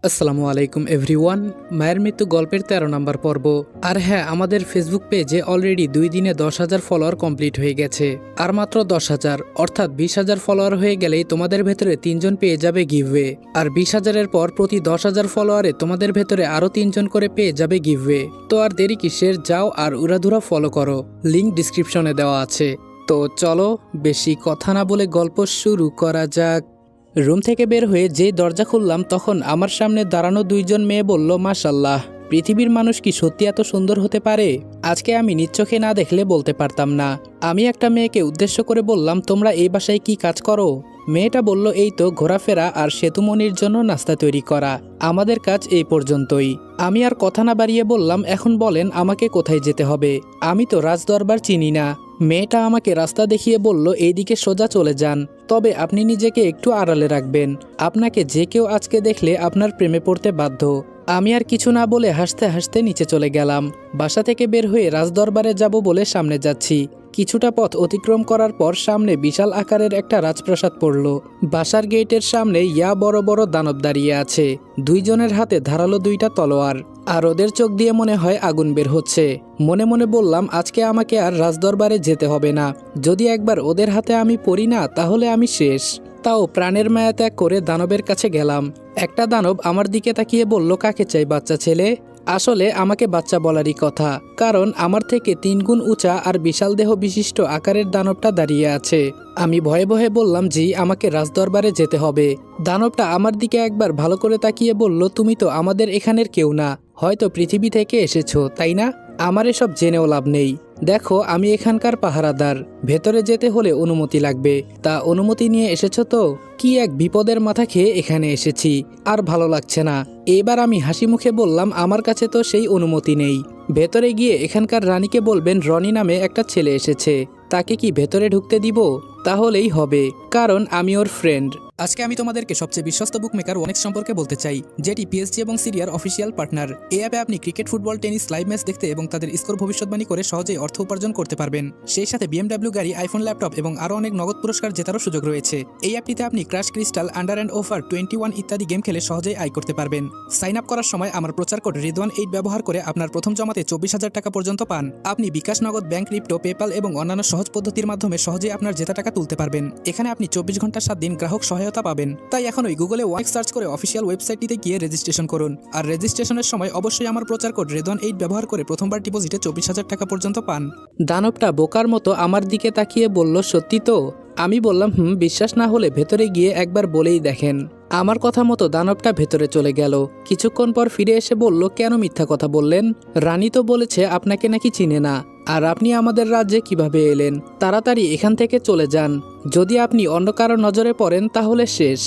আসসালামু আলাইকুম এভরিওয়ান। মায়ের মৃত্যু গল্পের ১৩ নম্বর পর্ব। আর হ্যাঁ, আমাদের ফেসবুক পেজে অলরেডি 2 দিনে 10,000 ফলোয়ার কমপ্লিট হয়ে গেছে। আর মাত্র 10,000 অর্থাৎ 20,000 ফলোয়ার হয়ে গেলেই তোমাদের ভেতরে 3 জন পেয়ে যাবে গিভওয়ে। আর 20,000-এর পর প্রতি 10,000 ফলোয়ারে তোমাদের ভেতরে আরও 3 জন করে পেয়ে যাবে গিভওয়ে। তো আর দেরি কিসের, যাও আর উড়াধুরা ফলো করো, লিঙ্ক ডিসক্রিপশনে দেওয়া আছে। তো চলো বেশি কথা না বলে গল্প শুরু করা যাক। রুম থেকে বের হয়ে যেই দরজা খুললাম তখন আমার সামনে দাঁড়ানো 2 জন মেয়ে বলল, মাশাল্লাহ, পৃথিবীর মানুষ কি সত্যি এত সুন্দর হতে পারে? আজকে আমি নিজ চোখে না দেখলে বলতে পারতাম না। আমি একটা মেয়েকে উদ্দেশ্য করে বললাম, তোমরা এই বাসায় কি কাজ করো? মেয়েটা বলল, এই তো ঘোরাফেরা আর সেতুমনির জন্য নাস্তা তৈরি করা, আমাদের কাজ এই পর্যন্তই। আমি আর কথা না বাড়িয়ে বললাম, এখন বলেন আমাকে কোথায় যেতে হবে? আমি তো রাজদরবার চিনি না। মেয়েটা আমাকে রাস্তা দেখিয়ে বলল, এইদিকে সোজা চলে যান, তবে আপনি নিজেকে একটু আড়ালে রাখবেন, আপনাকে যে কেউ আজকে দেখলে আপনার প্রেমে পড়তে বাধ্য। আমি আর কিছু না বলে হাসতে হাসতে নিচে চলে গেলাম। বাসা থেকে বের হয়ে রাজদরবারে যাব বলে সামনে যাচ্ছি। কিছুটা পথ অতিক্রম করার পর সামনে বিশাল আকারের একটা রাজপ্রাসাদ পড়ল। বাসার গেটের সামনে ইয়া বড় বড় দানব দাঁড়িয়ে আছে। 2 জনের হাতে ধারালো 2টা তলোয়ার, আর ওদের চোখ দিয়ে মনে হয় আগুন বের হচ্ছে। মনে মনে বললাম, আজকে আমাকে আর রাজদরবারে যেতে হবে না। যদি একবার ওদের হাতে আমি পড়ি না, তাহলে আমি শেষ। তাও প্রাণের মায়া ত্যাগ করে দানবের কাছে গেলাম। একটা দানব আমার দিকে তাকিয়ে বলল, কাকে চাই বাচ্চা ছেলে? আসলে আমাকে বাচ্চা বলারই কথা, কারণ আমার থেকে 3 গুণ উঁচা আর বিশাল দেহ বিশিষ্ট আকারের দানবটা দাঁড়িয়ে আছে। আমি ভয়ে ভয়ে বললাম, জি, আমাকে রাজদরবারে যেতে হবে। দানবটা আমার দিকে একবার ভালো করে তাকিয়ে বলল, তুমি তো আমাদের এখানের কেউ না, হয়তো পৃথিবী থেকে এসেছো, তাই না? আমার এসব জেনেও লাভ নেই। দেখো, আমি এখানকার পাহারাদার, ভেতরে যেতে হলে অনুমতি লাগবে। তা অনুমতি নিয়ে এসেছো তো? কি এক বিপদের মাথা খেয়ে এখানে এসেছি, আর ভালো লাগছে না। এবার আমি হাসি মুখে বললাম, আমার কাছে তো সেই অনুমতি নেই। ভেতরে গিয়ে এখানকার রানীকে বলবেন রনি নামে একটা ছেলে এসেছে, তাকে কি ভেতরে ঢুকতে দিব? তাহলেই হবে, কারণ আমি ওর ফ্রেন্ড। আজকে আমি তোমাদেরকে সবচেয়ে বিশ্বস্ত বুকমেকার ওনেক্স সম্পর্কে বলতে চাই, যেটি পিএসজি এবং সিরিয়ার অফিসিয়াল পার্টনার। এই অ্যাপে আপনি cricket, football, tennis live match দেখতে এবং তাদের স্কোর ভবিষ্যৎবাণী করে সহজেই অর্থ উপার্জন করতে পারবেন। সেই সাথে BMW গাড়ি, আইফোন, ল্যাপটপ এবং আরও অনেক নগদ পুরস্কার জেতারও সুযোগ রয়েছে। এই অ্যাপটিতে আপনি crush crystal, under and over 21 ইত্যাদি গেম খেলে সহজেই আয় করতে পারবেন। সাইন আপ করার সময় আমার প্রচার কোড রিদওয়ান8 ব্যবহার করে আপনার প্রথম জমাতে 24,000 টাকা পর্যন্ত পান। আপনি বিকাশ, নগদ, ব্যাংক, ক্রিপ্টো, পেপাল এবং অন্যান্য সহজ পদ্ধতির মাধ্যমে সহজেই আপনার জেতা টাকা তুলতে পারবেন। এখানে আপনি 24 ঘন্টা 7 দিন গ্রাহক সহায়তা পাবেন। তাই এখনই গুগলে ওয়াইক সার্চ করে অফিসিয়াল ওয়েবসাইটটিতে গিয়ে রেজিস্ট্রেশন করুন। আর রেজিস্ট্রেশনের সময় অবশ্যই আমার প্রচার কোড রিদওয়ান8 ব্যবহার করে প্রথমবার ডিপোজিটে 24,000 টাকা পর্যন্ত পান। দানবটা বোকার মতো আমার দিকে তাকিয়ে বলল, সত্যি তো? আমি বললাম, বিশ্বাস না হলে ভেতরে গিয়ে একবার বলেই দেখেন। আমার কথা মতো দানবটা ভেতরে চলে গেল। কিছুক্ষণ পর ফিরে এসে বলল, কেন মিথ্যা কথা বললেন? রানী তো বলেছে আপনাকে নাকি চিনে না, আর আপনি আমাদের রাজ্যে কিভাবে এলেন? তাড়াতাড়ি এখান থেকে চলে যান, যদি আপনি অন্য কারো নজরে পড়েন তাহলে শেষ।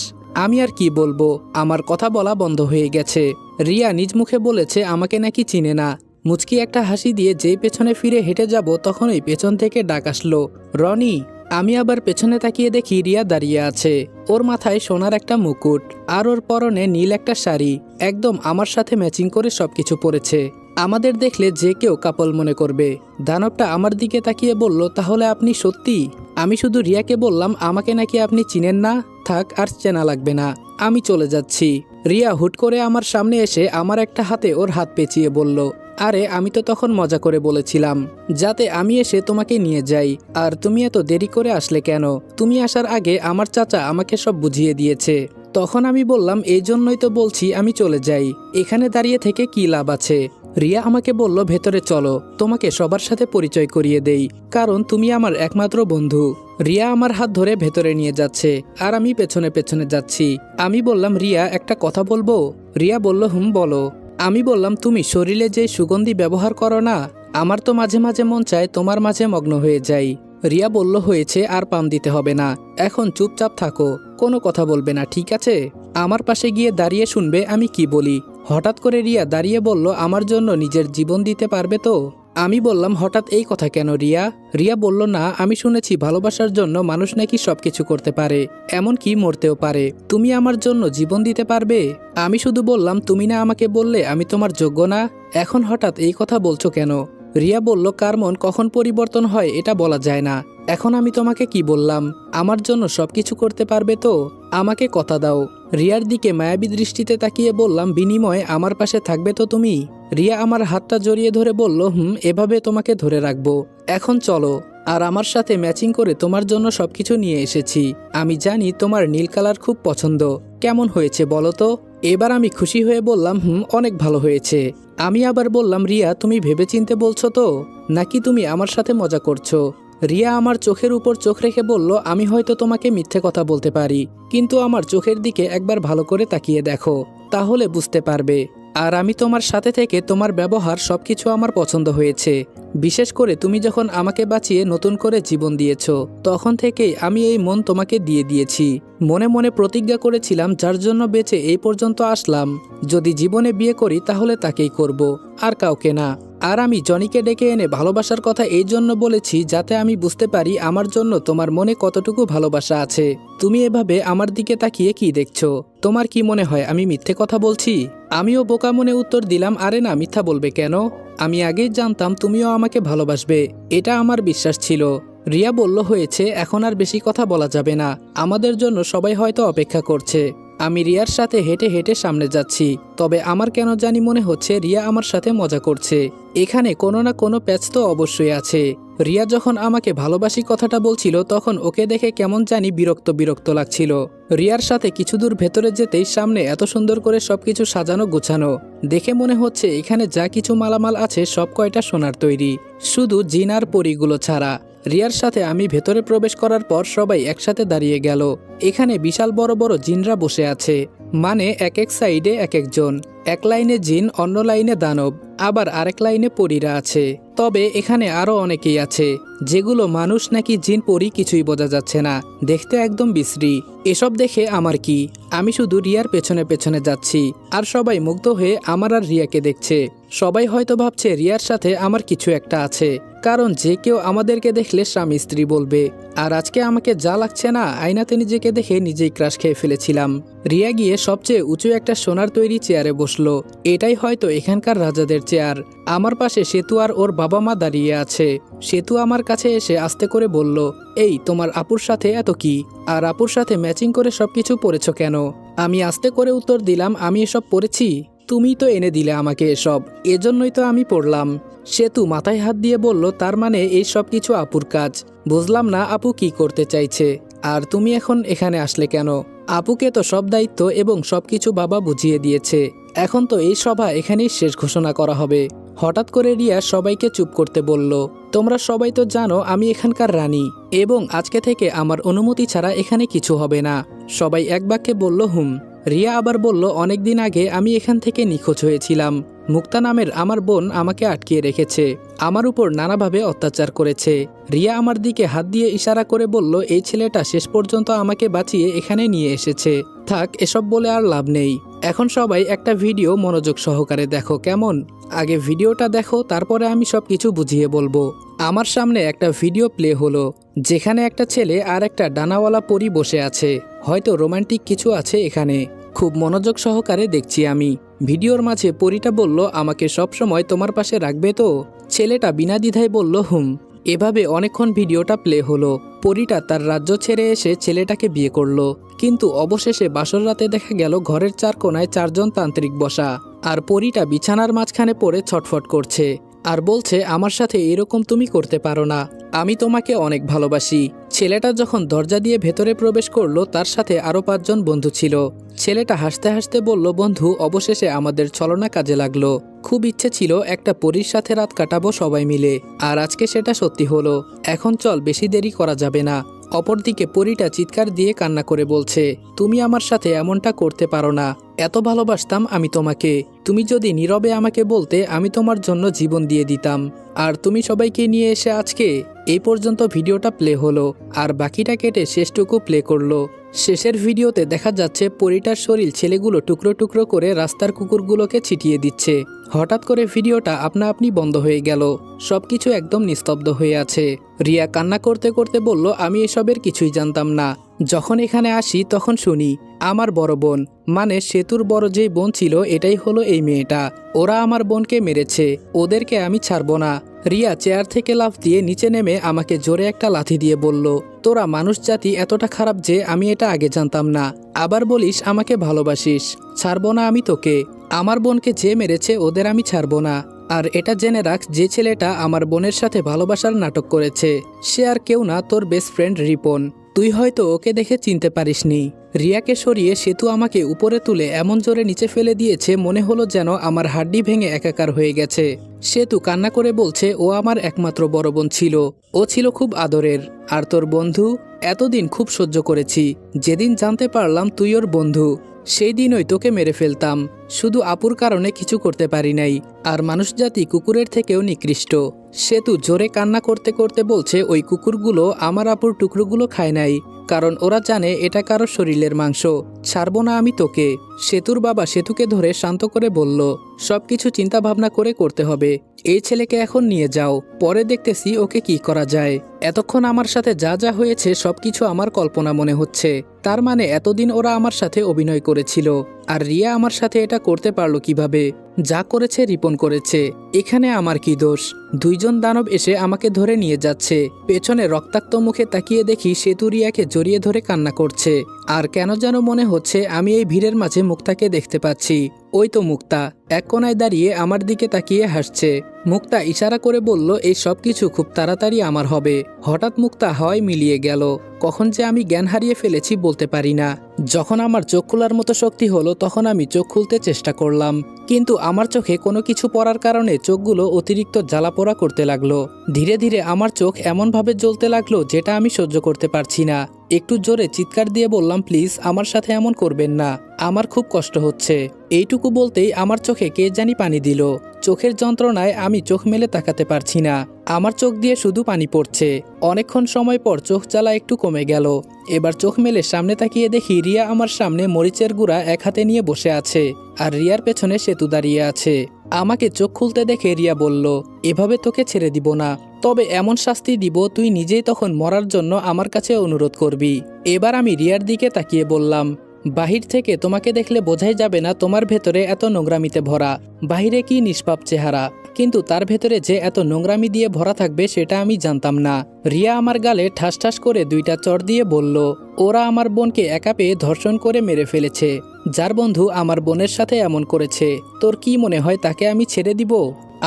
আমি আর কি বলবো, আমার কথা বলা বন্ধ হয়ে গেছে। রিয়া নিজ মুখে বলেছে আমাকে নাকি চিনে না। মুচকি একটা হাসি দিয়ে যেই পেছনে ফিরে হেঁটে যাব তখনই পেছন থেকে ডাক আসলো, রনি। আমি আবার পেছনে তাকিয়ে দেখি রিয়া দাঁড়িয়ে আছে। ওর মাথায় সোনার একটা মুকুট, আর ওর পরনে নীল একটা শাড়ি, একদম আমার সাথে ম্যাচিং করে সবকিছু পরেছে। আমাদের দেখলে যে কেউ কাপল মনে করবে। দানবটা আমার দিকে তাকিয়ে বলল, তাহলে আপনি সত্যি? আমি শুধু রিয়াকে বললাম, আমাকে নাকি আপনি চিনেন না? থাক, আর চেনা লাগবে না, আমি চলে যাচ্ছি। রিয়া হুট করে আমার সামনে এসে আমার একটা হাতে ওর হাত পেঁচিয়ে বলল, আরে আমি তো তখন মজা করে বলেছিলাম যাতে আমি এসে তোমাকে নিয়ে যাই, আর তুমি এত দেরি করে আসলে কেন? তুমি আসার আগে আমার চাচা আমাকে সব বুঝিয়ে দিয়েছে। তখন আমি বললাম, এই জন্যই তো বলছি আমি চলে যাই, এখানে দাঁড়িয়ে থেকে কি লাভ আছে? রিয়া আমাকে বলল, ভেতরে চলো, তোমাকে সবার সাথে পরিচয় করিয়ে দেই, কারণ তুমি আমার একমাত্র বন্ধু। রিয়া আমার হাত ধরে ভেতরে নিয়ে যাচ্ছে, আর আমি পেছনে পেছনে যাচ্ছি। আমি বললাম, রিয়া একটা কথা বলবো? রিয়া বলল, বলো। আমি বললাম, তুমি শরীরে যে সুগন্ধি ব্যবহার করো না, আমার তো মাঝে মাঝে মন চায় তোমার মাঝে মগ্ন হয়ে যাই। রিয়া বলল, হয়েছে, আর পাম দিতে হবে না, এখন চুপচাপ থাকো, কোনো কথা বলবে না, ঠিক আছে? আমার পাশে গিয়ে দাঁড়িয়ে শুনবে আমি কি বলি। হঠাৎ করে রিয়া দাঁড়িয়ে বলল, আমার জন্য নিজের জীবন দিতে পারবে তো? আমি বললাম, হঠাৎ এই কথা কেন রিয়া? রিয়া বলল, না, আমি শুনেছি ভালোবাসার জন্য মানুষ নাকি সবকিছু করতে পারে, এমনকি মরতেও পারে। তুমি আমার জন্য জীবন দিতে পারবে? আমি শুধু বললাম, তুমি না আমাকে বললে আমি তোমার যোগ্য না, এখন হঠাৎ এই কথা বলছো কেন? রিয়া বলল, কার মন কখন পরিবর্তন হয় এটা বলা যায় না। এখন আমি তোমাকে কি বললাম, আমার জন্য সবকিছু করতে পারবে তো? আমাকে কথা দাও। রিয়ার দিকে মায়াবী দৃষ্টিতে তাকিয়ে বললাম, বিনিময়ে আমার পাশে থাকবে তো তুমি? রিয়া আমার হাতটা জড়িয়ে ধরে বলল, এভাবে তোমাকে ধরে রাখবো। এখন চলো, আর আমার সাথে ম্যাচিং করে তোমার জন্য সবকিছু নিয়ে এসেছি। আমি জানি তোমার নীল কালার খুব পছন্দ। কেমন হয়েছে বলো তো? এবার আমি খুশি হয়ে বললাম, অনেক ভালো হয়েছে। আমি আবার বললাম, রিয়া তুমি ভেবেচিন্তে বলছো তো, নাকি তুমি আমার সাথে মজা করছো? রিয়া আমার চোখের উপর চোখ রেখে বলল, আমি হয়তো তোমাকে মিথ্যে কথা বলতে পারি, কিন্তু আমার চোখের দিকে একবার ভালো করে তাকিয়ে দেখো, তাহলে বুঝতে পারবে। আর আমি তোমার সাথে থেকে তোমার ব্যবহার সবকিছু আমার পছন্দ হয়েছে। বিশেষ করে তুমি যখন আমাকে বাঁচিয়ে নতুন করে জীবন দিয়েছো, তখন থেকেই আমি এই মন তোমাকে দিয়ে দিয়েছি। মনে মনে প্রতিজ্ঞা করেছিলাম, যার জন্য বেঁচে এই পর্যন্ত আসলাম, যদি জীবনে বিয়ে করি তাহলে তাকেই করব, আর কাউকে না। আর আমি জনিকে ডেকে এনে ভালোবাসার কথা এই জন্য বলেছি, যাতে আমি বুঝতে পারি আমার জন্য তোমার মনে কতটুকু ভালোবাসা আছে। তুমি এভাবে আমার দিকে তাকিয়ে কি দেখছো? তোমার কি মনে হয় আমি মিথ্যে কথা বলছি? আমিও বোকা মনে উত্তর দিলাম, আরে না, মিথ্যা বলবে কেন? আমি আগেই জানতাম তুমিও আমাকে ভালোবাসবে, এটা আমার বিশ্বাস ছিল। রিয়া বলল, হয়েছে, এখন আর বেশি কথা বলা যাবে না, আমাদের জন্য সবাই হয়তো অপেক্ষা করছে। আমি রিয়ার সাথে হেঁটে হেঁটে সামনে যাচ্ছি, তবে আমার কেন জানি মনে হচ্ছে রিয়া আমার সাথে মজা করছে। এখানে কোনো না কোনো প্যাচ তো অবশ্যই আছে। রিয়া যখন আমাকে ভালোবাসি কথাটা বলছিল, তখন ওকে দেখে কেমন জানি বিরক্ত বিরক্ত লাগছিল। রিয়ার সাথে কিছু দূর ভেতরে যেতেই সামনে এত সুন্দর করে সবকিছু সাজানো গোছানো, দেখে মনে হচ্ছে এখানে যা কিছু মালামাল আছে সব কয়টা সোনার তৈরি, শুধু জিন আর পরীগুলো ছাড়া। রিয়ার সাথে আমি ভেতরে প্রবেশ করার পর সবাই একসাথে দাঁড়িয়ে গেল। এখানে বিশাল বড় বড় জিনরা বসে আছে, মানে এক এক সাইডে এক একজন। এক লাইনে জিন, অন্য লাইনে দানব, আবার আরেক লাইনে পরীরা আছে। তবে এখানে আরও অনেকেই আছে, যেগুলো মানুষ নাকি জিন পরী কিছুই বোঝা যাচ্ছে না, দেখতে একদম বিশ্রী। এসব দেখে আমার কি, আমি শুধু রিয়ার পেছনে পেছনে যাচ্ছি, আর সবাই মুগ্ধ হয়ে আমার আর রিয়াকে দেখছে। সবাই হয়তো ভাবছে রিয়ার সাথে আমার কিছু একটা আছে, কারণ যে কেউ আমাদেরকে দেখলে স্বামী স্ত্রী বলবে। আর আজকে আমাকে যা লাগছে না, আয়নাতে নিজেকে দেখে নিজেই ক্রাশ খেয়ে ফেলেছিলাম। রিয়া গিয়ে সবচেয়ে উঁচু একটা সোনার তৈরি চেয়ারে বসলো। এটাই হয়তো এখানকার রাজাদের চেয়ার। আমার পাশে সেতু আর ওর বাবা মা দাঁড়িয়ে আছে। সেতু আমার কাছে এসে আস্তে করে বলল, এই তোমার আপুর সাথে এত কি? আর আপুর সাথে ম্যাচিং করে সবকিছু পরেছো কেন? আমি আস্তে করে উত্তর দিলাম, আমি এসব পরেছি, তুমি তো এনে দিলে আমাকে এসব, এজন্যই তো আমি পড়লাম। সেতু মাথায় হাত দিয়ে বলল, তার মানে এই সব কিছু আপুর কাজ। বুঝলাম না আপু কি করতে চাইছে, আর তুমি এখন এখানে আসলে কেন? আপুকে তো সব দায়িত্ব এবং সবকিছু বাবা বুঝিয়ে দিয়েছে, এখন তো এই সভা এখানেই শেষ ঘোষণা করা হবে। হঠাৎ করে রিয়া সবাইকে চুপ করতে বলল, তোমরা সবাই তো জানো আমি এখানকার রানী, এবং আজকে থেকে আমার অনুমতি ছাড়া এখানে কিছু হবে না। সবাই এক বাক্যে বলল, হুম। রিয়া আবার বলল, অনেকদিন আগে আমি এখান থেকে নিখোঁজ হয়েছিলাম। মুক্তা নামের আমার বোন আমাকে আটকিয়ে রেখেছে, আমার উপর নানাভাবে অত্যাচার করেছে। রিয়া আমার দিকে হাত দিয়ে ইশারা করে বলল, এই ছেলেটা শেষ পর্যন্ত আমাকে বাঁচিয়ে এখানে নিয়ে এসেছে। থাক, এসব বলে আর লাভ নেই। এখন সবাই একটা ভিডিও মনোযোগ সহকারে দেখো কেমন? আগে ভিডিওটা দেখো, তারপরে আমি সব কিছু বুঝিয়ে বলবো। আমার সামনে একটা ভিডিও প্লে হলো, যেখানে একটা ছেলে আর একটা ডানাওয়ালা পরী বসে আছে। হয়তো রোমান্টিক কিছু আছে এখানে। খুব মনোযোগ সহকারে দেখছি আমি। ভিডিওর মাঝে পরীটা বলল, আমাকে সবসময় তোমার পাশে রাখবে তো? ছেলেটা বিনা দ্বিধায় বলল, হুম। এভাবে অনেকক্ষণ ভিডিওটা প্লে হলো। পরীটা তার রাজ্য ছেড়ে এসে ছেলেটাকে বিয়ে করলো, কিন্তু অবশেষে বাসর রাতে দেখা গেল ঘরের চার কোনায় চারজন তান্ত্রিক বসা, আর পরীটা বিছানার মাঝখানে পড়ে ছটফট করছে আর বলছে, আমার সাথে এরকম তুমি করতে পারো না, আমি তোমাকে অনেক ভালোবাসি। ছেলেটা যখন দরজা দিয়ে ভেতরে প্রবেশ করলো, তার সাথে আরও 5 জন বন্ধু ছিল। ছেলেটা হাসতে হাসতে বলল, বন্ধু, অবশেষে আমাদের ছলনা কাজে লাগলো। খুব ইচ্ছে ছিল একটা পরীর সাথে রাত কাটাবো সবাই মিলে, আর আজকে সেটা সত্যি হলো। এখন চল, বেশি দেরি করা যাবে না। অপরদিকে পরীটা চিৎকার দিয়ে কান্না করে বলছে, তুমি আমার সাথে এমনটা করতে পারো না, এত ভালোবাসতাম আমি তোমাকে। তুমি যদি নীরবে আমাকে বলতে, আমি তোমার জন্য জীবন দিয়ে দিতাম। আর তুমি সবাইকে নিয়ে এসে আজকে এই পর্যন্ত ভিডিওটা প্লে হলো, আর বাকিটা কেটে শেষটুকু প্লে করলো। শেষের ভিডিওতে দেখা যাচ্ছে পরীটার শরীর ছেলেগুলো টুকরো টুকরো করে রাস্তার কুকুরগুলোকে ছিটিয়ে দিচ্ছে। হঠাৎ করে ভিডিওটা আপনা আপনি বন্ধ হয়ে গেল, সবকিছু একদম নিস্তব্ধ হয়ে আছে। রিয়া কান্না করতে করতে বলল, আমি এসবের কিছুই জানতাম না। যখন এখানে আসি তখন শুনি আমার বড় বোন, মানে সেতুর বড় যেই বোন ছিল, এটাই হলো এই মেয়েটা। ওরা আমার বোনকে মেরেছে, ওদেরকে আমি ছাড়বো না। রিয়া চেয়ার থেকে লাফ দিয়ে নিচে নেমে আমাকে জোরে একটা লাথি দিয়ে বলল, তোরা মানুষ জাতি এতটা খারাপ যে আমি এটা আগে জানতাম না। আবার বলিস আমাকে ভালোবাসিস, ছাড়বো না আমি তোকে। আমার বোনকে যে মেরেছে ওদের আমি ছাড়বো না। আর এটা জেনে রাখ, যে ছেলেটা আমার বোনের সাথে ভালোবাসার নাটক করেছে সে আর কেউ না, তোর বেস্ট ফ্রেন্ড রিপন। তুই হয়তো ওকে দেখে চিনতে পারিসনি। রিয়াকে সরিয়ে সেতু আমাকে উপরে তুলে এমন জোরে নিচে ফেলে দিয়েছে মনে হলো যেন আমার হাড্ডি ভেঙে একাকার হয়ে গেছে। সেতু কান্না করে বলছে ও আমার একমাত্র বড় বোন ছিল, ও ছিল খুব আদরের। আর তোর বন্ধু? এতদিন খুব সহ্য করেছি, যেদিন জানতে পারলাম তুই ওর বন্ধু সেই দিনই তোকে মেরে ফেলতাম। শুধু আপুর কারণে কিছু করতে পারি নাই। আর মানুষজাতি কুকুরের থেকেও নিকৃষ্ট। সেতু জোরে কান্না করতে করতে বলছে ওই কুকুরগুলো আমার আপুর টুকরোগুলো খায় নাই, কারণ ওরা জানে এটা কারো শরীরের মাংস। ছাড়বো না আমি তোকে। সেতুর বাবা সেতুকে ধরে শান্ত করে বলল, সবকিছু চিন্তা ভাবনা করে করতে হবে। এই ছেলেকে এখন নিয়ে যাও, পরে দেখতেছি ওকে কি করা যায়। এতক্ষণ আমার সাথে যা যা হয়েছে সবকিছু আমার কল্পনা মনে হচ্ছে। তার মানে এতদিন ওরা আমার সাথে অভিনয় করেছিল। আর রিয়া আমার সাথে এটা করতে পারলো কিভাবে? যা করেছে রিপন করেছে, এখানে আমার কি দোষ? দুইজন দানব এসে আমাকে ধরে নিয়ে যাচ্ছে। পেছনে রক্তাক্ত মুখে তাকিয়ে দেখি সেতু রিয়াকে জড়িয়ে ধরে কান্না করছে। আর কেন যেন মনে হচ্ছে আমি এই ভিড়ের মাঝে মুক্তাকে দেখতে পাচ্ছি। ওই তো মুক্তা এক কোনায় দাঁড়িয়ে আমার দিকে তাকিয়ে হাসছে। মুক্তা ইশারা করে বলল এই সব কিছু খুব তাড়াতাড়ি আমার হবে। হঠাৎ মুক্তা হাওয়ায় মিলিয়ে গেল। কখন যে আমি জ্ঞান হারিয়ে ফেলেছি বলতে পারি না। যখন আমার চোখ খোলার মতো শক্তি হলো তখন আমি চোখ খুলতে চেষ্টা করলাম, কিন্তু আমার চোখে কোনো কিছু পড়ার কারণে চোখগুলো অতিরিক্ত জ্বালাপোড়া করতে লাগলো। ধীরে ধীরে আমার চোখ এমনভাবে জ্বলতে লাগলো যেটা আমি সহ্য করতে পারছি না। একটু জোরে চিৎকার দিয়ে বললাম, প্লিজ আমার সাথে এমন করবেন না, আমার খুব কষ্ট হচ্ছে। এইটুকু বলতেই আমার চোখে কে জানি পানি দিল। চোখের যন্ত্রণায় আমি চোখ মেলে তাকাতে পারছি না। আমার চোখ দিয়ে শুধু পানি পড়ছে। অনেকক্ষণ সময় পর চোখ জ্বালা একটু কমে গেল। এবার চোখ মেলে সামনে তাকিয়ে দেখি রিয়া আমার সামনে মরিচের গুঁড়া এক হাতে নিয়ে বসে আছে, আর রিয়ার পেছনে সেতু দাঁড়িয়ে আছে। আমাকে চোখ খুলতে দেখে রিয়া বলল, এভাবে তোকে ছেড়ে দিব না, তবে এমন শাস্তি দিব তুই নিজেই তখন মরার জন্য আমার কাছে অনুরোধ করবি। এবার আমি রিয়ার দিকে তাকিয়ে বললাম, বাহির থেকে তোমাকে দেখলে বোঝাই যাবে না তোমার ভেতরে এত নোংরামিতে ভরা। বাহিরে কি নিষ্পাপ চেহারা, কিন্তু তার ভেতরে যে এত নোংরামি দিয়ে ভরা থাকবে সেটা আমি জানতাম না। রিয়া আমার গালে ঠাস ঠাস করে দুইটা চড় দিয়ে বলল, ওরা আমার বোনকে একা পেয়ে ধর্ষণ করে মেরে ফেলেছে। যার বন্ধু আমার বোনের সাথে এমন করেছে, তোর কি মনে হয় তাকে আমি ছেড়ে দিব?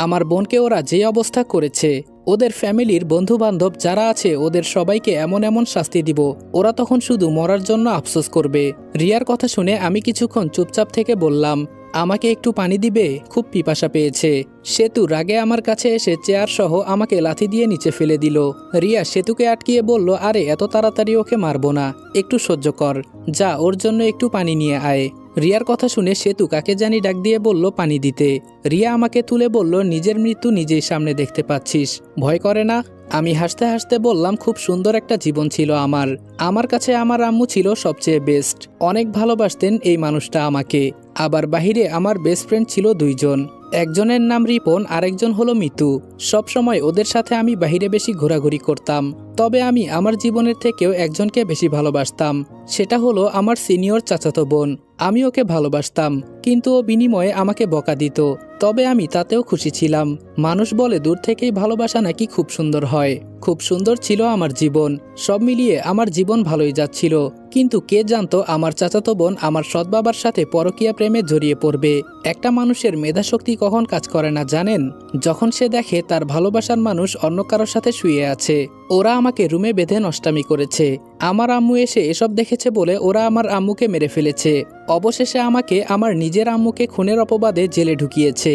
আমার বোনকে ওরা যে অবস্থা করেছে, ওদের ফ্যামিলির বন্ধু বান্ধব যারা আছে ওদের সবাইকে এমন এমন শাস্তি দিব, ওরা তখন শুধু মরার জন্য আফসোস করবে। রিয়ার কথা শুনে আমি কিছুক্ষণ চুপচাপ থেকে বললাম, আমাকে একটু পানি দিবে, খুব পিপাসা পেয়েছে। সেতু রাগে আমার কাছে এসে চেয়ার সহ আমাকে লাথি দিয়ে নিচে ফেলে দিল। রিয়া সেতুকে আটকিয়ে বলল, আরে এত তাড়াতাড়ি ওকে মারবো না, একটু সহ্য কর, যা ওর জন্য একটু পানি নিয়ে আয়। রিয়ার কথা শুনে সেতু কাকে জানি ডাক দিয়ে বলল পানি দিতে। রিয়া আমাকে তুলে বলল, নিজের মৃত্যু নিজেই সামনে দেখতে পাচ্ছিস, ভয় করে না? আমি হাসতে হাসতে বললাম, খুব সুন্দর একটা জীবন ছিল আমার কাছে আমার আম্মু ছিল সবচেয়ে বেস্ট। অনেক ভালোবাসতেন এই মানুষটা আমাকে। আবার বাহিরে আমার বেস্ট ফ্রেন্ড ছিল দুইজন, একজনের নাম রিপন, আরেকজন হলো মিতু। সব সময় ওদের সাথে আমি বাহিরে বেশি ঘোরাঘুরি করতাম। তবে আমি আমার জীবনের থেকেও একজনকে বেশি ভালোবাসতাম, সেটা হলো আমার সিনিয়র চাচাতো বোন। আমি ওকে ভালোবাসতাম, কিন্তু ও বিনিময়ে আমাকে বকা দিত, তবে আমি তাতেও খুশি ছিলাম। মানুষ বলে দূর থেকেই ভালোবাসা নাকি খুব সুন্দর হয়। খুব সুন্দর ছিল আমার জীবন, সব মিলিয়ে আমার জীবন ভালোই যাচ্ছিল। কিন্তু কে জানতো আমার চাচাতো বোন আমার সৎ বাবার সাথে পরকীয়া প্রেমে জড়িয়ে পড়বে। একটা মানুষের মেধাশক্তি কখন কাজ করে না জানেন? যখন সে দেখে তার ভালোবাসার মানুষ অন্য কারোর সাথে শুয়ে আছে। ওরা আমাকে রুমে বেঁধে নষ্টামি করেছে। আমার আম্মু এসে এসব দেখেছে বলে ওরা আমার আম্মুকে মেরে ফেলেছে। অবশেষে আমাকে আমার নিজের আম্মুকে খুনের অপবাদে জেলে ঢুকিয়েছে।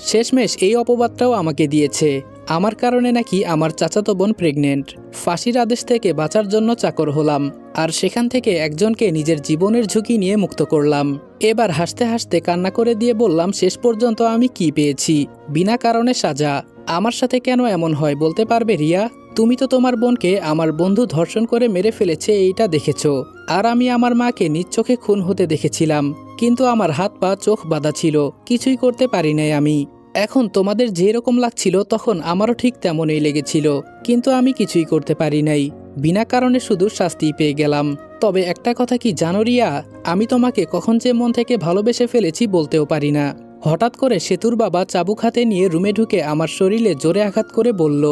শেষমেশ এই অপবাদটাও আমাকে দিয়েছে। আমার কারণে নাকি আমার চাচাতো বোন প্রেগনেন্ট। ফাঁসির আদেশ থেকে বাঁচার জন্য চাকর হলাম, আর সেখান থেকে একজনকে নিজের জীবনের ঝুঁকি নিয়ে মুক্ত করলাম। এবার হাসতে হাসতে কান্না করে দিয়ে বললাম, শেষ পর্যন্ত আমি কি পেয়েছি? বিনা কারণে সাজা। আমার সাথে কেন এমন হয় বলতে পারবে রিয়া? তুমি তো তোমার বোনকে আমার বন্ধু ধর্ষণ করে মেরে ফেলেছে এইটা দেখেছো, আর আমি আমার মাকে নিজ চোখে খুন হতে দেখেছিলাম, কিন্তু আমার হাত পা চোখ বাঁধা ছিল, কিছুই করতে পারি নাই আমি। এখন তোমাদের যেরকম লাগছিল তখন আমারও ঠিক তেমনই লেগেছিল, কিন্তু আমি কিছুই করতে পারি নাই। বিনা কারণে শুধু শাস্তি পেয়ে গেলাম। তবে একটা কথা কি জানো রিয়া, আমি তোমাকে কখন যে মন থেকে ভালোবেসে ফেলেছি বলতেও পারি না। হঠাৎ করে সেতুর বাবা চাবুক হাতে নিয়ে রুমে ঢুকে আমার শরীরে জোরে আঘাত করে বলল,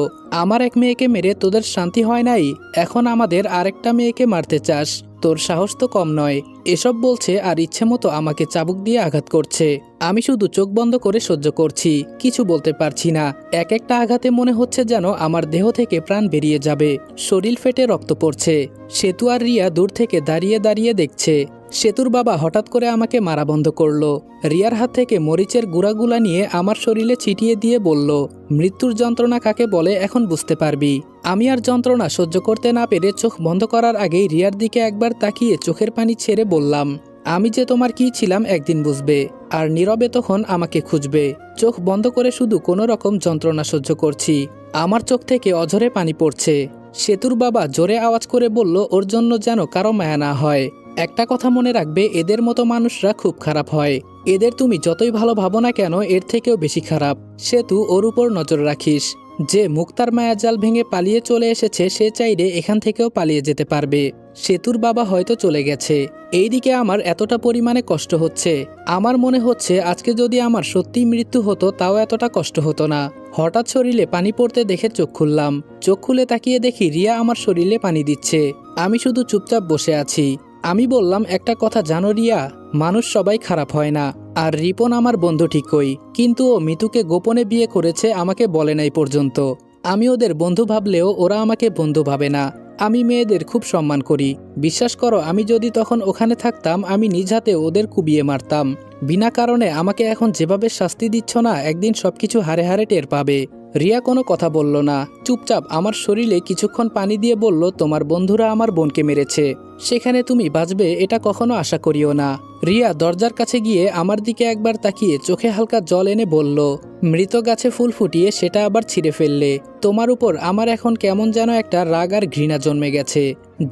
আমার এক মেয়েকে মেরে তোদের শান্তি হয় নাই, এখন আমাদের আরেকটা মেয়েকে মারতে চাস? তোর সাহস তো কম নয়। এসব বলছে আর ইচ্ছে মতো আমাকে চাবুক দিয়ে আঘাত করছে। আমি শুধু চোখ বন্ধ করে সহ্য করছি, কিছু বলতে পারছি না। এক একটা আঘাতে মনে হচ্ছে যেন আমার দেহ থেকে প্রাণ বেরিয়ে যাবে। শরীর ফেটে রক্ত পড়ছে। সেতু আর রিয়া দূর থেকে দাঁড়িয়ে দাঁড়িয়ে দেখছে। সেতুর বাবা হঠাৎ করে আমাকে মারা বন্ধ করলো। রিয়ার হাত থেকে মরিচের গুঁড়াগুলা নিয়ে আমার শরীরে ছিটিয়ে দিয়ে বলল, মৃত্যুর যন্ত্রণা কাকে বলে এখন বুঝতে পারবি। আমি আর যন্ত্রণা সহ্য করতে না পেরে চোখ বন্ধ করার আগেই রিয়ার দিকে একবার তাকিয়ে চোখের পানি ছেড়ে বললাম, আমি যে তোমার কি ছিলাম একদিন বুঝবে, আর নীরবে তখন আমাকে খুঁজবে। চোখ বন্ধ করে শুধু কোনো রকম যন্ত্রণা সহ্য করছি। আমার চোখ থেকে অঝরে পানি পড়ছে। সেতুর বাবা জোরে আওয়াজ করে বলল, ওর জন্য যেন কারো মায়া না হয়। একটা কথা মনে রাখবে, এদের মতো মানুষরা খুব খারাপ হয়। এদের তুমি যতই ভালো ভাবো না কেন, এর থেকেও বেশি খারাপ। সেতু, ওর উপর নজর রাখিস। যে মুক্তার মায়াজাল ভেঙে পালিয়ে চলে এসেছে, সে চাইলে এখান থেকেও পালিয়ে যেতে পারবে। সেতুর বাবা হয়তো চলে গেছে। এইদিকে আমার এতটা পরিমাণে কষ্ট হচ্ছে। আমার মনে হচ্ছে আজকে যদি আমার সত্যিই মৃত্যু হতো তাও এতটা কষ্ট হতো না। হঠাৎ শরীরে পানি পড়তে দেখে চোখ খুললাম। চোখ খুলে তাকিয়ে দেখি রিয়া আমার শরীরে পানি দিচ্ছে। আমি শুধু চুপচাপ বসে আছি। আমি বললাম, একটা কথা জানো রিয়া, মানুষ সবাই খারাপ হয় না। আর রিপন আমার বন্ধু ঠিকই, কিন্তু ও মিতুকে গোপনে বিয়ে করেছে, আমাকে বলে নাই পর্যন্ত। আমি ওদের বন্ধু ভাবলেও ওরা আমাকে বন্ধু ভাবে না। আমি মেয়েদের খুব সম্মান করি। বিশ্বাস করো, আমি যদি তখন ওখানে থাকতাম, আমি নিজ হাতে ওদের কুবিয়ে মারতাম। বিনা কারণে আমাকে এখন যেভাবে শাস্তি দিচ্ছ না, একদিন সবকিছু হারে হারে টের পাবে। রিয়া কোনো কথা বলল না, চুপচাপ আমার শরীরে কিছুক্ষণ পানি দিয়ে বলল, তোমার বন্ধুরা আমার বোনকে মেরেছে, সেখানে তুমি বাঁচবে এটা কখনো আশা করিও না। রিয়া দরজার কাছে গিয়ে আমার দিকে একবার তাকিয়ে চোখে হালকা জল এনে বলল, মৃত গাছে ফুল ফুটিয়ে সেটা আবার ছিঁড়ে ফেললে। তোমার উপর আমার এখন কেমন যেন একটা রাগ আর ঘৃণা জন্মে গেছে।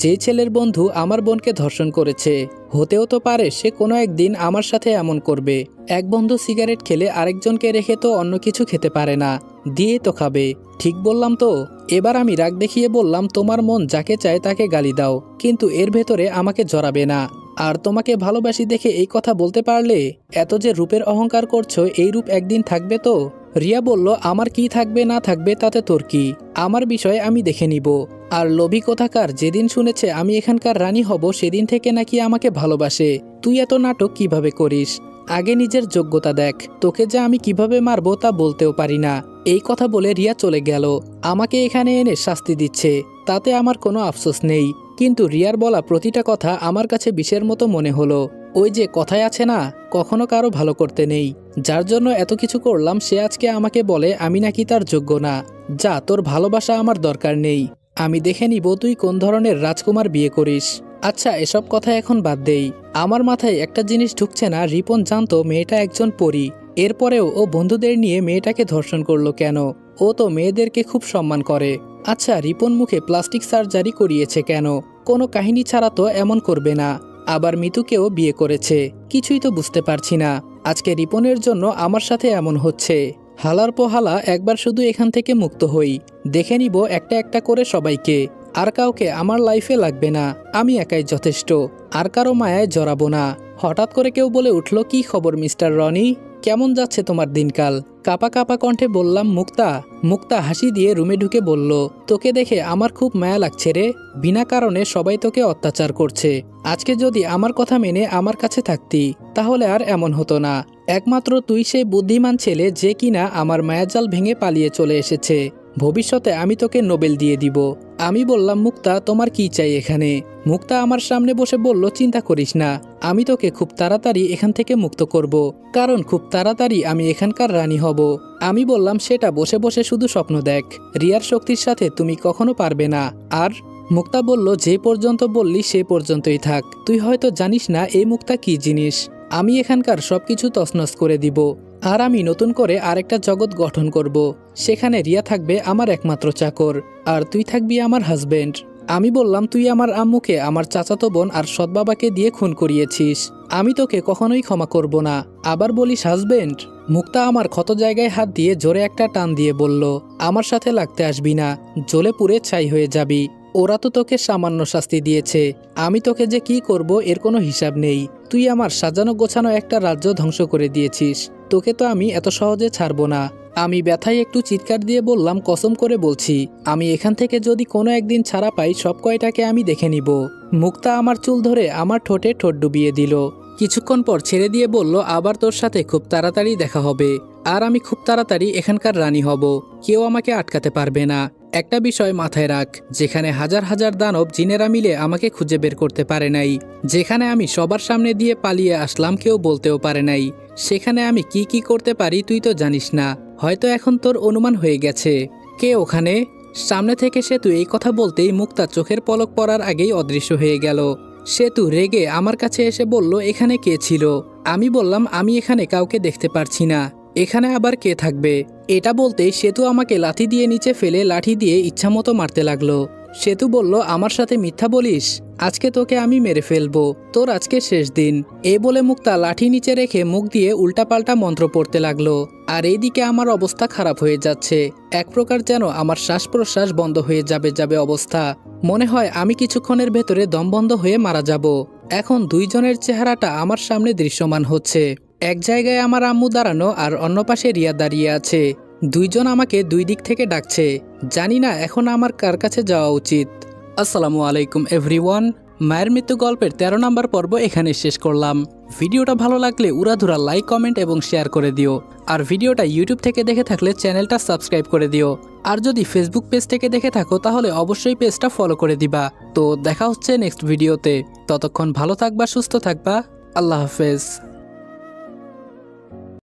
যে ছেলের বন্ধু আমার বোনকে ধর্ষণ করেছে, হতেও তো পারে সে কোনো একদিন আমার সাথে এমন করবে। এক বন্ধু সিগারেট খেলে আরেকজনকে রেখে তো অন্য কিছু খেতে পারে না, দিয়ে তো খাবে। ঠিক বললাম তো? এবার আমি রাগ দেখিয়ে বললাম, তোমার মন যাকে চায় তাকে গালি দাও, কিন্তু এর ভেতরে আমাকে জড়াবে না। আর তোমাকে ভালোবাসি দেখে এই কথা বলতে পারলে? এত যে রূপের অহংকার করছো, এই রূপ একদিন থাকবে তো? রিয়া বলল, আমার কি থাকবে না থাকবে তাতে তোর কি? আমার বিষয় আমি দেখে নিব। আর লোভী কোথাকার যেদিন শুনেছে আমি এখানকার রানী হব, সেদিন থেকে নাকি আমাকে ভালোবাসে। তুই এত নাটক কিভাবে করিস? আগে নিজের যোগ্যতা দেখ। তোকে যে আমি কিভাবে মারবো তা বলতেও পারি না। এই কথা বলে রিয়া চলে গেল। আমাকে এখানে এনে শাস্তি দিচ্ছে, তাতে আমার কোনো আফসোস নেই। কিন্তু রিয়ার বলা প্রতিটা কথা আমার কাছে বিষের মতো মনে হলো। ওই যে কথায় আছে না, কখনো কারো ভালো করতে নেই। যার জন্য এত কিছু করলাম, সে আজকে আমাকে বলে আমি নাকি তার যোগ্য না। যা, তোর ভালোবাসা আমার দরকার নেই। আমি দেখে নিব তুই কোন ধরনের রাজকুমার বিয়ে করিস। আচ্ছা, এসব কথা এখন বাদ দেই। আমার মাথায় একটা জিনিস ঢুকছে না, রিপন জানতো মেয়েটা একজন পরী, এরপরেও ও বন্ধুদের নিয়ে মেয়েটাকে ধর্ষণ করলো কেন? ও তো মেয়েদেরকে খুব সম্মান করে। আচ্ছা, রিপন মুখে প্লাস্টিক সার্জারি করিয়েছে কেন? কোনো কাহিনী ছাড়া তো এমন করবে না। আবার মিতুকেও বিয়ে করেছে, কিছুই তো বুঝতে পারছি না। আজকে রিপনের জন্য আমার সাথে এমন হচ্ছে। হালার পোহালা একবার শুধু এখান থেকে মুক্ত হই, দেখে নিব একটা একটা করে সবাইকে। আর কাউকে আমার লাইফে লাগবে না, আমি একাই যথেষ্ট। আর কারো মায়ায় জড়াবো না। হঠাৎ করে কেউ বলে উঠল, কি খবর মিস্টার রনি, কেমন যাচ্ছে তোমার দিনকাল? কাপা কাপা কণ্ঠে বললাম, মুক্তা। মুক্তা হাসি দিয়ে রুমে ঢুকে বলল, তোকে দেখে আমার খুব মায়া লাগছে রে। বিনা কারণে সবাই তোকে অত্যাচার করছে। আজকে যদি আমার কথা মেনে আমার কাছে থাকতি, তাহলে আর এমন হতো না। একমাত্র তুই সেই বুদ্ধিমান ছেলে যে কিনা আমার মায়াজাল ভেঙে পালিয়ে চলে এসেছে। ভবিষ্যতে আমি তোকে নোবেল দিয়ে দিব। আমি বললাম, মুক্তা তোমার কি চাই এখানে? মুক্তা আমার সামনে বসে বলল, চিন্তা করিস না, আমি তোকে খুব তাড়াতাড়ি এখান থেকে মুক্ত করব, কারণ খুব তাড়াতাড়ি আমি এখানকার রানী হব। আমি বললাম, সেটা বসে বসে শুধু স্বপ্ন দেখ, রিয়ার শক্তির সাথে তুমি কখনো পারবে না। আর মুক্তা বলল, যে পর্যন্ত বললি সে পর্যন্তই থাক। তুই হয়তো জানিস না এই মুক্তা কি জিনিস। আমি এখানকার সবকিছু তছনছ করে দিব, আর আমি নতুন করে আরেকটা জগৎ গঠন করব। সেখানে রিয়া থাকবে আমার একমাত্র চাকর, আর তুই থাকবি আমার হাজবেন্ড। আমি বললাম, তুই আমার আম্মুকে, আমার চাচাতো বোন আর সৎ বাবাকে দিয়ে খুন করিয়েছিস। আমি তোকে কখনোই ক্ষমা করব না। আবার বলিস হাজবেন্ড? মুক্তা আমার ক্ষত জায়গায় হাত দিয়ে জোরে একটা টান দিয়ে বলল, আমার সাথে লাগতে আসবি না, জ্বলে পুড়ে ছাই হয়ে যাবি। ওরা তো তোকে সামান্য শাস্তি দিয়েছে, আমি তোকে যে কি করব এর কোনো হিসাব নেই। তুই আমার সাজানো গোছানো একটা রাজ্য ধ্বংস করে দিয়েছিস। তোকে তো আমি এত সহজে ছাড়বো না। আমি ব্যথায় একটু চিৎকার দিয়ে বললাম, কসম করে বলছি আমি এখান থেকে যদি কোনো একদিন ছাড়া পাই সব কয়টাকে আমি দেখে নিব। মুক্তা আমার চুল ধরে আমার ঠোঁটে ঠোঁট ডুবিয়ে দিল। কিছুক্ষণ পর ছেড়ে দিয়ে বলল, আবার তোর সাথে খুব তাড়াতাড়ি দেখা হবে, আর আমি খুব তাড়াতাড়ি এখানকার রানী হব, কেউ আমাকে আটকাতে পারবে না। একটা বিষয় মাথায় রাখ, যেখানে হাজার হাজার দানব জিনেরা মিলে আমাকে খুঁজে বের করতে পারে নাই, যেখানে আমি সবার সামনে দিয়ে পালিয়ে আসলাম কেউ বলতেও পারে নাই, সেখানে আমি কি কি করতে পারি তুই তো জানিস না। হয়তো এখন তোর অনুমান হয়ে গেছে। কে ওখানে? সামনে থেকে সেতু এই কথা বলতেই মুক্তা চোখের পলক পড়ার আগেই অদৃশ্য হয়ে গেল। সেতু রেগে আমার কাছে এসে বলল, এখানে কে ছিল? আমি বললাম, আমি এখানে কাউকে দেখতে পারছি না, এখানে আবার কে থাকবে? এটা বলতেই সেতু আমাকে লাঠি দিয়ে নিচে ফেলে লাঠি দিয়ে ইচ্ছামতো মারতে লাগলো। সেতু বলল, আমার সাথে মিথ্যা বলিস, আজকে তোকে আমি মেরে ফেলবো, তোর আজকে শেষ দিন। এই বলে মুক্তা লাঠি নিচে রেখে মুখ দিয়ে উল্টাপাল্টা মন্ত্র পড়তে লাগলো। আর এইদিকে আমার অবস্থা খারাপ হয়ে যাচ্ছে, এক প্রকার যেন আমার শ্বাস প্রশ্বাস বন্ধ হয়ে যাবে অবস্থা। মনে হয় আমি কিছুক্ষণের ভেতরে দম বন্ধ হয়ে মারা যাব। এখন দুইজনের চেহারাটা আমার সামনে দৃশ্যমান হচ্ছে। এক জায়গায় আমার আম্মু দাঁড়ানো আর অন্য পাশে রিয়া দাঁড়িয়ে আছে। দুইজন আমাকে দুই দিক থেকে ডাকছে। জানি না এখন আমার কার কাছে যাওয়া উচিত। আসসালামু আলাইকুম এভরিওয়ান। মায়ের মৃত্যু গল্পের 13 নম্বর পর্ব এখানে শেষ করলাম। ভিডিওটা ভালো লাগলে উড়াধুরা লাইক, কমেন্ট এবং শেয়ার করে দিও। আর ভিডিওটা ইউটিউব থেকে দেখে থাকলে চ্যানেলটা সাবস্ক্রাইব করে দিও। আর যদি ফেসবুক পেজ থেকে দেখে থাকো তাহলে অবশ্যই পেজটা ফলো করে দিবা। তো দেখা হচ্ছে নেক্সট ভিডিওতে। ততক্ষণ ভালো থাকবা, সুস্থ থাকবা। আল্লাহ হাফেজ।